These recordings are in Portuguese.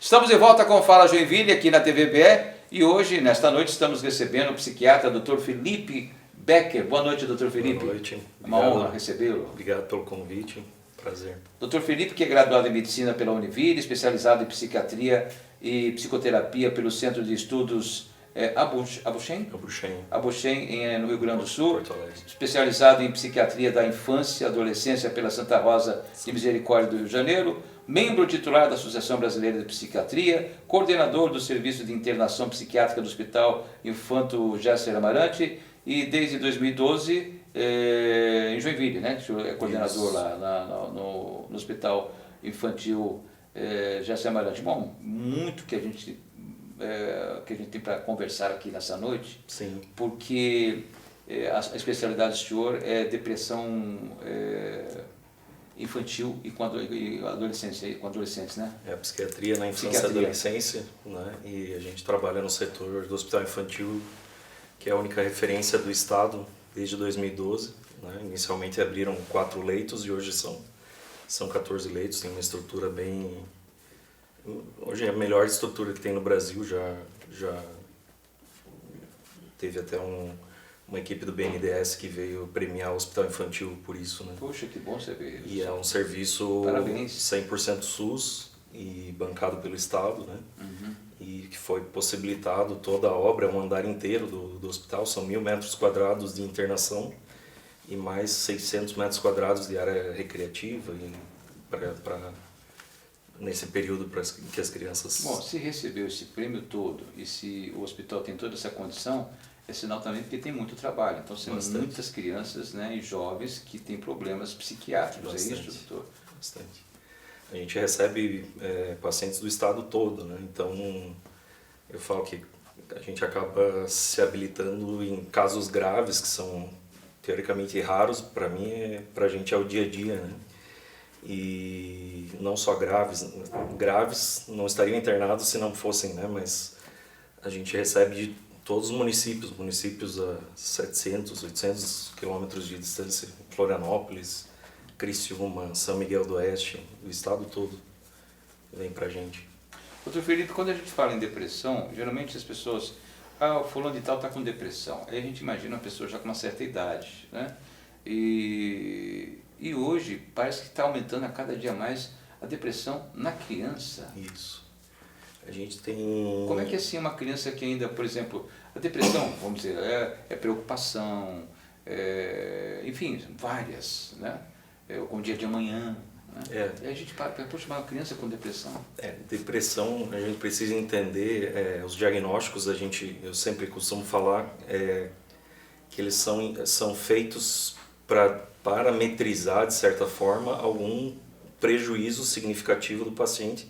Estamos de volta com Fala Joinville aqui na TVBE e hoje, nesta noite, estamos recebendo o psiquiatra Dr. Felipe Becker. Boa noite, Dr. Felipe. Boa noite. É uma honra recebê-lo. Obrigado pelo convite, prazer. Dr. Felipe, que é graduado em Medicina pela Univille, especializado em Psiquiatria e Psicoterapia pelo Centro de Estudos Abuchem, no Rio Grande do Sul, Porto Alegre. Especializado em Psiquiatria da Infância e Adolescência pela Santa Rosa de Misericórdia do Rio de Janeiro, membro titular da Associação Brasileira de Psiquiatria, coordenador do Serviço de Internação Psiquiátrica do Hospital Infanto Gesser Amarante e desde 2012 em Joinville, né? O senhor é coordenador lá no Hospital Infantil Gesser Amarante. Bom, muito que a gente tem para conversar aqui nessa noite. Sim. Porque a especialidade do senhor é depressão infantil e com adolescentes, né? É a psiquiatria na infância e adolescência, né? E a gente trabalha no setor do Hospital Infantil, que é a única referência do Estado desde 2012. Né? Inicialmente abriram 4 leitos e hoje são 14 leitos, tem uma estrutura bem... Hoje é a melhor estrutura que tem no Brasil, já teve até uma equipe do BNDES que veio premiar o Hospital Infantil por isso, né? Poxa, que bom você ver isso. E é um serviço Parabéns. 100% SUS e bancado pelo Estado, né? Uhum. E que foi possibilitado toda a obra, um andar inteiro do hospital, são 1.000 metros quadrados de internação e mais 600 metros quadrados de área recreativa nesse período para que as crianças... Bom, se recebeu esse prêmio todo e se o hospital tem toda essa condição, é sinal também que tem muito trabalho. Então, são muitas crianças, né, e jovens que têm problemas psiquiátricos. Bastante, é isso, doutor? Bastante. A gente recebe pacientes do estado todo, né? Então, eu falo que a gente acaba se habilitando em casos graves, que são teoricamente raros, para mim, para a gente é o dia a dia, né? E não só graves não estariam internados se não fossem, né? Mas a gente recebe de todos os municípios a 700, 800 quilômetros de distância, Florianópolis, Criciúma, São Miguel do Oeste, o estado todo vem pra gente. Doutor Felipe, quando a gente fala em depressão, geralmente as pessoas, o fulano de tal está com depressão. Aí a gente imagina uma pessoa já com uma certa idade, né? E hoje parece que está aumentando a cada dia mais a depressão na criança. Isso. A gente tem... Como é que é assim uma criança que ainda, por exemplo, a depressão, vamos dizer, é preocupação, enfim, várias, né? Com o dia de amanhã. Né? E a gente pode chamar uma criança com depressão. Depressão, a gente precisa entender, os diagnósticos, eu sempre costumo falar que eles são feitos para parametrizar, de certa forma, algum prejuízo significativo do paciente,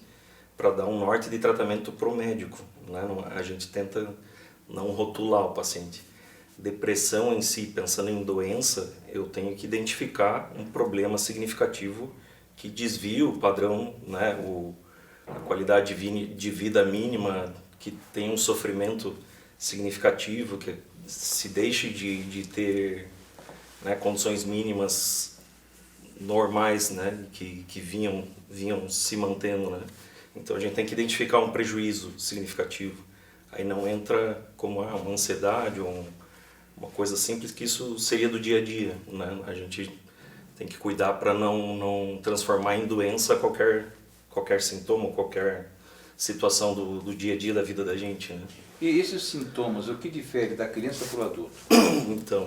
para dar um norte de tratamento para o médico. Né? A gente tenta não rotular o paciente. Depressão em si, pensando em doença, eu tenho que identificar um problema significativo que desvia o padrão, né? A qualidade de vida mínima, que tem um sofrimento significativo, que se deixe de ter, né, condições mínimas normais, né, que vinham se mantendo, né? Então a gente tem que identificar um prejuízo significativo. Aí não entra como uma ansiedade ou uma coisa simples, que isso seria do dia a dia, né? A gente tem que cuidar para não transformar em doença qualquer sintoma, qualquer situação do dia a dia da vida da gente, né? E esses sintomas, o que difere da criança para o adulto? Então,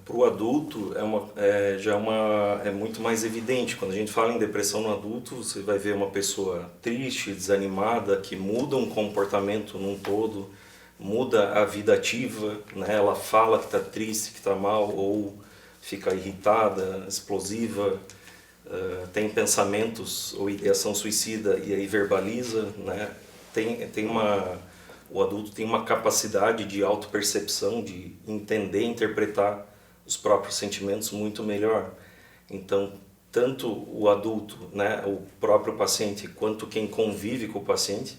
para o adulto é muito mais evidente. Quando a gente fala em depressão no adulto, você vai ver uma pessoa triste, desanimada, que muda um comportamento num todo, muda a vida ativa, né? Ela fala que está triste, que está mal, ou fica irritada, explosiva, tem pensamentos ou ideação suicida e aí verbaliza, né? O adulto tem uma capacidade de autopercepção, de entender e interpretar os próprios sentimentos muito melhor. Então, tanto o adulto, né, o próprio paciente, quanto quem convive com o paciente,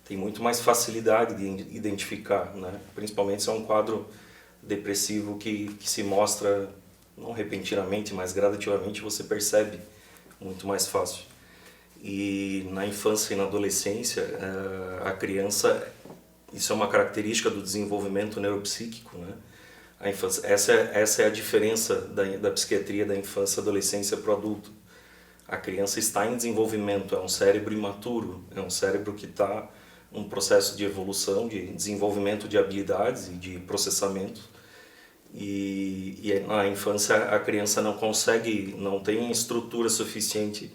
tem muito mais facilidade de identificar, né? Principalmente se é um quadro depressivo que se mostra, não repentinamente, mas gradativamente você percebe muito mais fácil. E na infância e na adolescência, a criança, isso é uma característica do desenvolvimento neuropsíquico, né? A infância, essa é a diferença da psiquiatria da infância e adolescência para o adulto. A criança está em desenvolvimento, é um cérebro imaturo, é um cérebro que está num processo de evolução, de desenvolvimento de habilidades e de processamento. E na infância a criança não consegue, não tem estrutura suficiente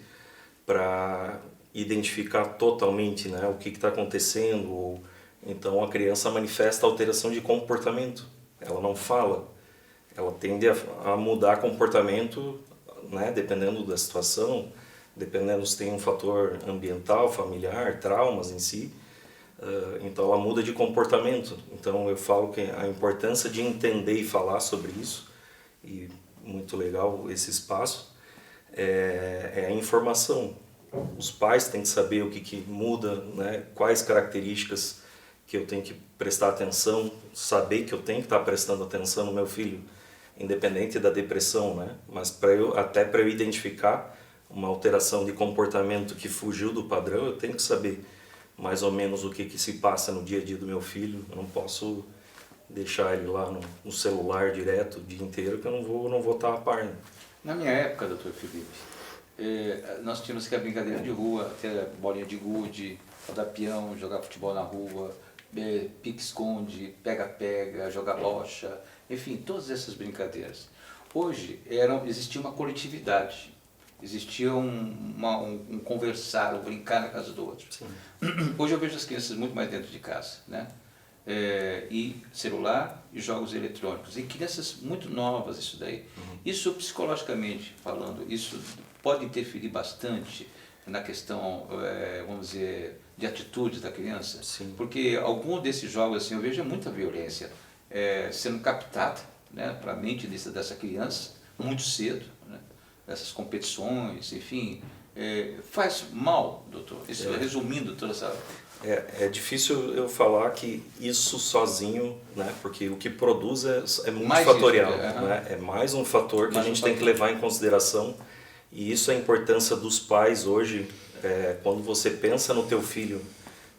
para identificar totalmente, né, o que está acontecendo. Então a criança manifesta alteração de comportamento, ela não fala, ela tende a mudar comportamento, né, dependendo da situação, dependendo se tem um fator ambiental, familiar, traumas em si. Então ela muda de comportamento. Então eu falo que a importância de entender e falar sobre isso, e muito legal esse espaço, é a informação. Os pais têm que saber o que muda, né? Quais características que eu tenho que prestar atenção, saber que eu tenho que estar prestando atenção no meu filho, independente da depressão, né? Mas até para eu identificar uma alteração de comportamento que fugiu do padrão, eu tenho que saber mais ou menos o que se passa no dia a dia do meu filho. Eu não posso deixar ele lá no celular direto o dia inteiro, que eu não vou estar a par, né? Na minha época, doutor Felipe, nós tínhamos que a brincadeira de rua, ter bolinha de gude, rodar peão, jogar futebol na rua, pique-esconde, pega-pega, jogar bocha, enfim, todas essas brincadeiras. Hoje existia uma coletividade, existia um conversar, um brincar na casa do outro. Sim. Hoje eu vejo as crianças muito mais dentro de casa, né? E celular e jogos eletrônicos, e crianças muito novas, isso daí. Isso psicologicamente falando, isso pode interferir bastante na questão, vamos dizer, de atitudes da criança. Sim. Porque algum desses jogos, assim, eu vejo muita violência sendo captada, né, para a mente dessa criança muito cedo, né, essas competições, enfim, faz mal, doutor. Isso resumindo toda essa... É difícil eu falar que isso sozinho, né? Porque o que produz é multifatorial, né? É mais um fator que a gente tem que levar em consideração. E isso é a importância dos pais hoje. Quando você pensa no teu filho,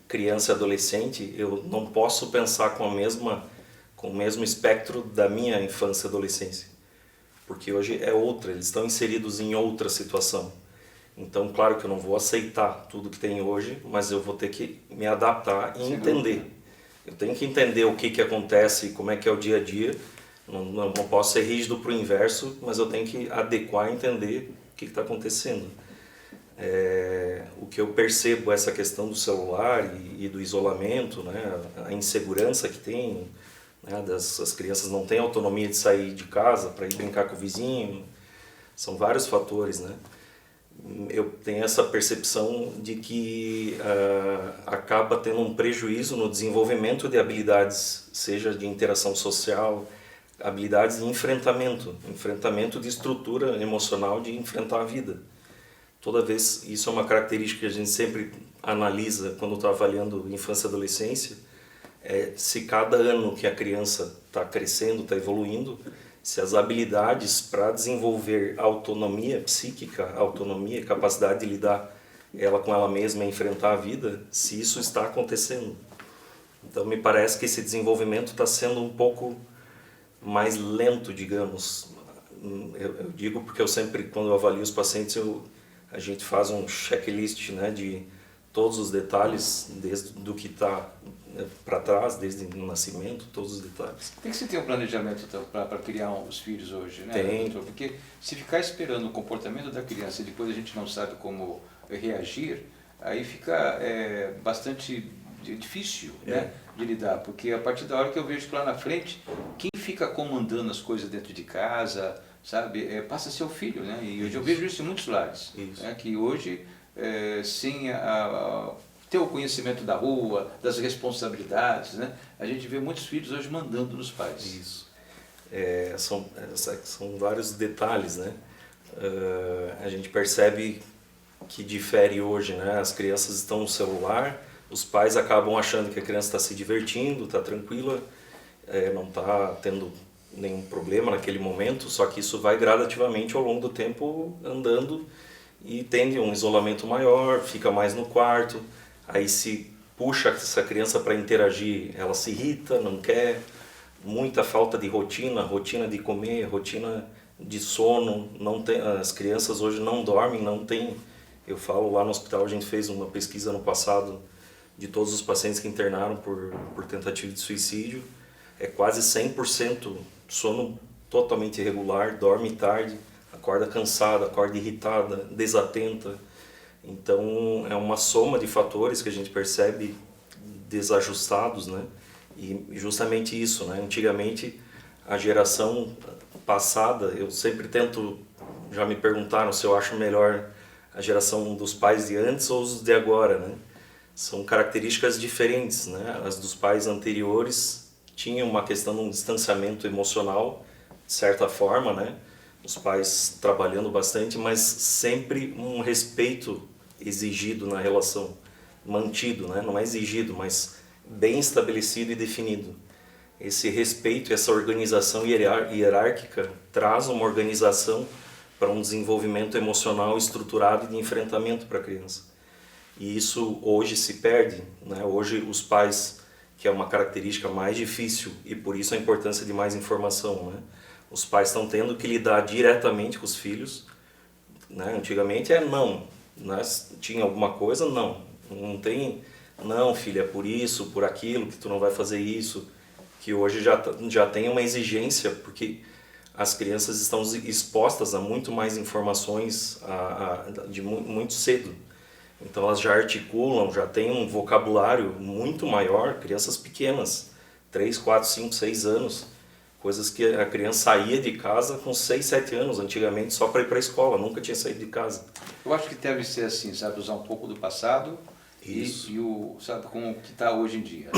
criança e adolescente, eu não posso pensar com o mesmo espectro da minha infância e adolescência. Porque hoje é outra, eles estão inseridos em outra situação. Então, claro que eu não vou aceitar tudo que tem hoje, mas eu vou ter que me adaptar e entender. Eu tenho que entender o que acontece, como é que é o dia a dia. Não posso ser rígido para o inverso, mas eu tenho que adequar e entender o que está acontecendo. O que eu percebo, essa questão do celular e do isolamento, né? A insegurança que tem, né? As crianças não têm autonomia de sair de casa para ir brincar com o vizinho. São vários fatores, né? Eu tenho essa percepção de que acaba tendo um prejuízo no desenvolvimento de habilidades, seja de interação social, habilidades de enfrentamento de estrutura emocional de enfrentar a vida. Toda vez, isso é uma característica que a gente sempre analisa quando está avaliando infância e adolescência, se cada ano que a criança está crescendo, está evoluindo, se as habilidades para desenvolver autonomia psíquica, autonomia, capacidade de lidar ela com ela mesma e enfrentar a vida, se isso está acontecendo. Então me parece que esse desenvolvimento está sendo um pouco mais lento, digamos. Eu digo porque eu sempre, quando eu avalio os pacientes, a gente faz um checklist, né, de todos os detalhes, desde do que está para trás, desde o nascimento, todos os detalhes. Tem que se ter um planejamento para criar os filhos hoje, né, Tem. doutor? Porque se ficar esperando o comportamento da criança e depois a gente não sabe como reagir, aí fica bastante difícil, né, de lidar. Porque a partir da hora que eu vejo que lá na frente, quem fica comandando as coisas dentro de casa, sabe, passa a ser o filho, né? E hoje eu vejo isso em muitos lares, né, que hoje, sem ter o conhecimento da rua, das responsabilidades, né? A gente vê muitos filhos hoje mandando nos pais. Isso. São vários detalhes, né? A gente percebe que difere hoje, né? As crianças estão no celular, os pais acabam achando que a criança está se divertindo, está tranquila, não está tendo nenhum problema naquele momento, só que isso vai gradativamente ao longo do tempo andando e tende um isolamento maior, fica mais no quarto, aí se puxa essa criança para interagir, ela se irrita, não quer, muita falta de rotina, rotina de comer, rotina de sono, não tem, as crianças hoje não dormem, não tem, eu falo lá no hospital, a gente fez uma pesquisa no passado de todos os pacientes que internaram por tentativa de suicídio, é quase 100% sono totalmente irregular, dorme tarde, acorda cansada, acorda irritada, desatenta. Então é uma soma de fatores que a gente percebe desajustados, né? E justamente isso, né? Antigamente a geração passada, eu sempre tento, já me perguntaram se eu acho melhor a geração dos pais de antes ou os de agora, né? São características diferentes, né? As dos pais anteriores tinham uma questão de um distanciamento emocional, de certa forma, né? Os pais trabalhando bastante, mas sempre um respeito exigido na relação, mantido, né? Não é exigido, mas bem estabelecido e definido. Esse respeito, essa organização hierárquica traz uma organização para um desenvolvimento emocional estruturado e de enfrentamento para a criança. E isso hoje se perde, né? Hoje os pais, que é uma característica mais difícil e por isso a importância de mais informação, né? Os pais estão tendo que lidar diretamente com os filhos, né? Antigamente não, né? Tinha alguma coisa, não tem, não filha, é por isso, por aquilo, que tu não vai fazer isso, que hoje já tem uma exigência, porque as crianças estão expostas a muito mais informações de muito cedo. Então elas já articulam, já têm um vocabulário muito maior, crianças pequenas, 3, 4, 5, 6 anos, coisas que a criança saía de casa com 6, 7 anos, antigamente só para ir para a escola, nunca tinha saído de casa. Eu acho que deve ser assim, sabe, usar um pouco do passado e sabe, como que está hoje em dia.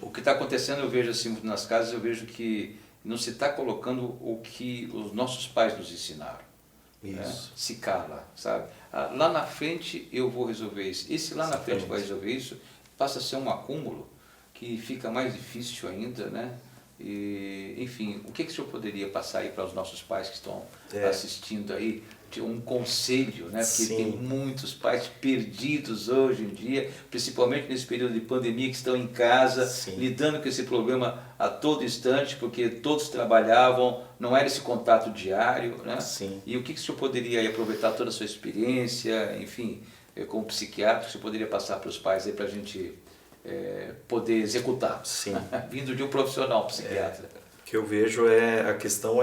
O que está acontecendo, eu vejo assim, nas casas, eu vejo que não se está colocando o que os nossos pais nos ensinaram. Né? Se cala, sabe? Lá na frente eu vou resolver isso. E se lá na frente vai resolver isso, passa a ser um acúmulo que fica mais difícil ainda, né? E, enfim, o que o senhor poderia passar aí para os nossos pais que estão assistindo aí, de um conselho, né? Porque tem muitos pais perdidos hoje em dia, principalmente nesse período de pandemia, que estão em casa, lidando com esse problema a todo instante, porque todos trabalhavam, não era esse contato diário, né? E o que o senhor poderia aí aproveitar toda a sua experiência, enfim, como psiquiatra, que o senhor poderia passar para os pais aí para a gente poder executar, vindo de um profissional psiquiatra? O que eu vejo a questão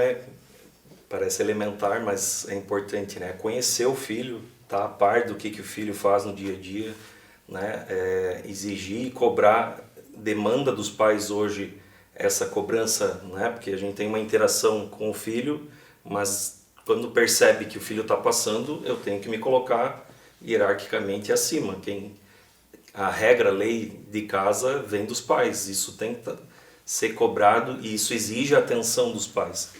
parece elementar, mas é importante, né? Conhecer o filho, estar a par do que o filho faz no dia a dia, né? Exigir e cobrar, demanda dos pais hoje essa cobrança, né? Porque a gente tem uma interação com o filho, mas quando percebe que o filho está passando, eu tenho que me colocar hierarquicamente acima. A regra, a lei de casa vem dos pais, isso tem que ser cobrado e isso exige a atenção dos pais,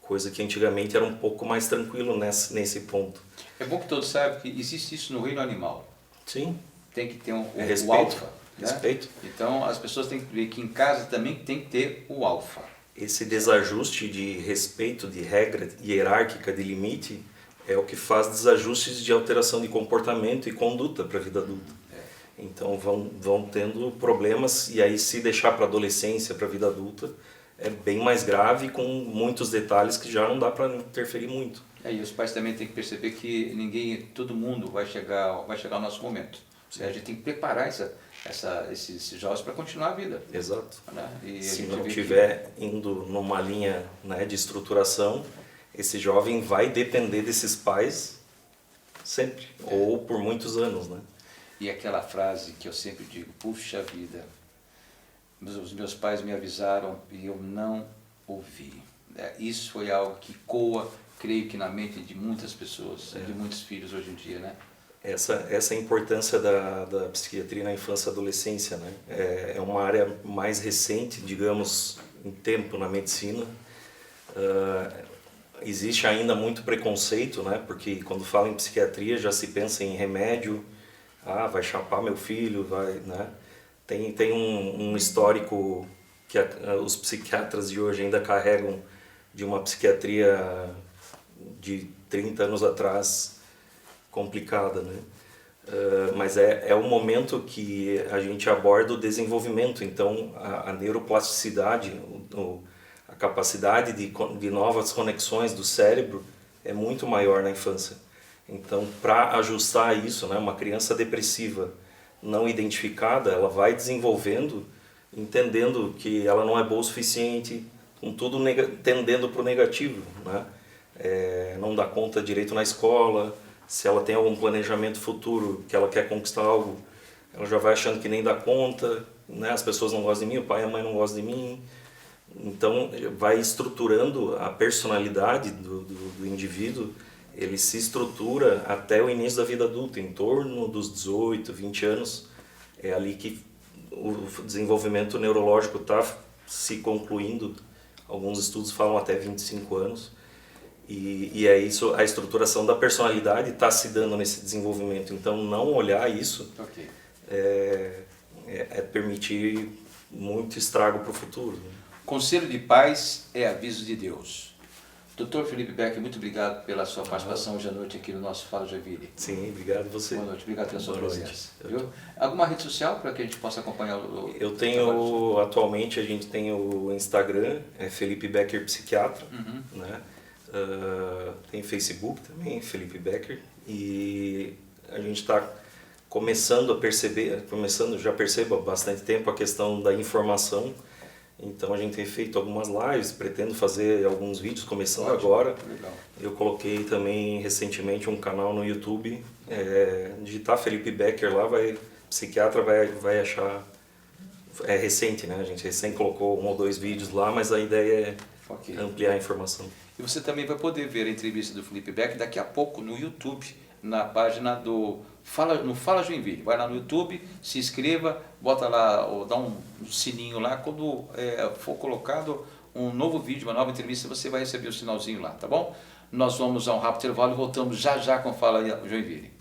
coisa que antigamente era um pouco mais tranquilo nesse ponto. É bom que todos saibam que existe isso no reino animal. Sim. Tem que ter o respeito, alfa. Né? Respeito. Então as pessoas têm que ver que em casa também tem que ter o alfa. Esse desajuste de respeito, de regra hierárquica, de limite, é o que faz desajustes de alteração de comportamento e conduta para a vida adulta. Então vão tendo problemas e aí se deixar para a adolescência, para a vida adulta, é bem mais grave, com muitos detalhes que já não dá para interferir muito. E os pais também têm que perceber que todo mundo vai chegar ao nosso momento. A gente tem que preparar esses jovens para continuar a vida. Exato. Né? E se não estiver indo numa linha, né, de estruturação, esse jovem vai depender desses pais sempre, ou por muitos anos, né? E aquela frase que eu sempre digo, puxa vida, os meus pais me avisaram e eu não ouvi. Isso foi algo que ecoa, creio que na mente de muitas pessoas, de muitos filhos hoje em dia, né? Essa é a importância da psiquiatria na infância e adolescência, né? É uma área mais recente, digamos, em tempo na medicina. Existe ainda muito preconceito, né? Porque quando fala em psiquiatria já se pensa em remédio, vai chapar meu filho, né? Tem um histórico que os psiquiatras de hoje ainda carregam de uma psiquiatria de 30 anos atrás, complicada, né? Mas é o momento que a gente aborda o desenvolvimento, então a neuroplasticidade, a capacidade de novas conexões do cérebro é muito maior na infância. Então, para ajustar isso, né, uma criança depressiva não identificada, ela vai desenvolvendo, entendendo que ela não é boa o suficiente, com tudo tendendo para o negativo, né? Não dá conta direito na escola. Se ela tem algum planejamento futuro, que ela quer conquistar algo, ela já vai achando que nem dá conta, né? As pessoas não gostam de mim, o pai e a mãe não gostam de mim. Então, vai estruturando a personalidade do indivíduo, ele se estrutura até o início da vida adulta, em torno dos 18, 20 anos. É ali que o desenvolvimento neurológico está se concluindo. Alguns estudos falam até 25 anos. E é isso, a estruturação da personalidade está se dando nesse desenvolvimento. Então, não olhar isso é permitir muito estrago para o futuro. Conselho de pais é aviso de Deus. Dr. Felipe Becker, muito obrigado pela sua participação hoje à noite aqui no nosso Fala Joinville. Sim, obrigado você. Boa noite, obrigado pela sua presença. Viu? Alguma rede social para que a gente possa acompanhar o Eu tenho, atualmente, a gente tem o Instagram, é Felipe Becker Psiquiatra, né? Tem Facebook também, Felipe Becker, e a gente está começando a perceber, já percebo há bastante tempo a questão da informação. Então a gente tem feito algumas lives, pretendo fazer alguns vídeos começando agora. Legal. Eu coloquei também recentemente um canal no YouTube, digitar Felipe Becker lá, psiquiatra vai achar. É recente, né? A gente recém colocou 1 ou 2 vídeos lá, mas a ideia é ampliar a informação. E você também vai poder ver a entrevista do Felipe Becker daqui a pouco no YouTube, na página do Fala Joinville. Vai lá no YouTube, se inscreva, bota lá, ou dá um sininho lá. Quando for colocado um novo vídeo, uma nova entrevista, você vai receber o sinalzinho lá, tá bom? Nós vamos a um rápido intervalo e voltamos já já com Fala Joinville.